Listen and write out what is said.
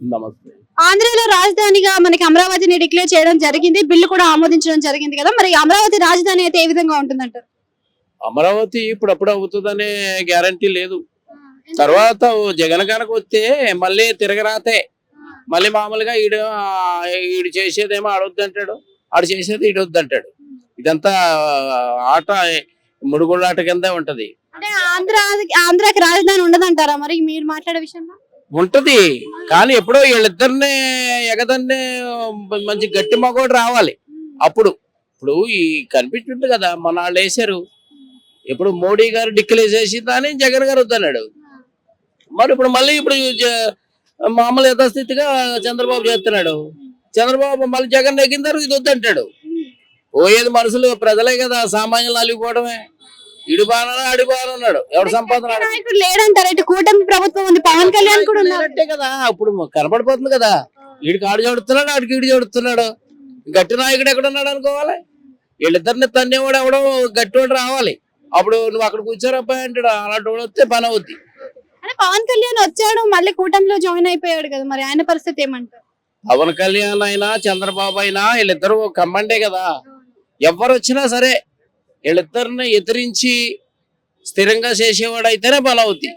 నమస్తే. ఆంధ్రలో రాజధానిగా మనకి అమరావతిని డిక్లేర్ చేయడం జరిగింది. బిల్లు కూడా ఆమోదించడం జరిగింది కదా. మరి అమరావతి రాజధాని అయితే ఏ విధంగా ఉంటుందంటారు? అమరావతి ఇప్పుడప్పుడు అవుతుందనే గ్యారంటీ లేదు. తర్వాత జగన్ కనుక వస్తే మళ్ళీ తిరగరాతే. మళ్ళీ మామూలుగా ఈడు చేసేదేమో ఆడొద్దంటాడు, ఆడు చేసేది ఈడొద్దంటాడు. ఇదంతా ఆట ముడుగుళ్ళాట కిందే ఉంటది. అంటే ఆంధ్రాకి రాజధాని ఉండదంటారా మరి మీరు మాట్లాడే విషయంలో? ఉంటది కానీ ఎప్పుడో వీళ్ళిద్దరినే ఎగదన్నే మంచి గట్టి మగోడు రావాలి. అప్పుడు ఇప్పుడు ఈ కనిపించింది కదా, మన వాళ్ళు వేసారు. ఇప్పుడు మోడీ గారు డిక్లేర్ చేసిందని జగన్ గారు వద్దన్నాడు. మరి ఇప్పుడు మళ్ళీ మామూలు యథాస్థితిగా చంద్రబాబు చేస్తున్నాడు. చంద్రబాబు మళ్ళీ జగన్ నెగ్గిందారు ఇది వద్దంటాడు. పోయేది మనుషులు ప్రజలే కదా, సామాన్యులు అలిగిపోవడమే. ఇడు బాగా అడి బాగున్నాడు. ఎవడు సంపాదన నాయకుడు లేడంటారా? ఇటు కూటమి ప్రభుత్వం ఉంది, పవన్ కళ్యాణ్ కూడా ఉన్నారంటే కదా. ఇప్పుడు కనపడిపోతుంది కదా, వీడికి ఆడు చూడుతున్నాడు, ఆడికి ఈడు చూడుతున్నాడు. గట్టి నాయకుడు ఎక్కడ ఉన్నాడు అనుకోవాలి. వీళ్ళిద్దరిని తన్నేవాడు ఎవడో గట్టివాడు రావాలి. అప్పుడు నువ్వు అక్కడ కూర్చోరబ్బాయి అంటాడు. అలాంటి వాడు వస్తే పని అవుద్ది. అంటే పవన్ కళ్యాణ్ వచ్చాడు, మళ్ళీ కూటమిలో జాయిన్ అయిపోయాడు కదా, మరి ఆయన పరిస్థితి ఏమంటారు? పవన్ కళ్యాణ్ అయినా చంద్రబాబు అయినా వీళ్ళిద్దరు కమ్మండే కదా. ఎవరు వచ్చినా సరే వీళ్ళిద్దరిని ఎదిరించి స్థిరంగా చేసేవాడు అయితేనే పని అవుద్ది.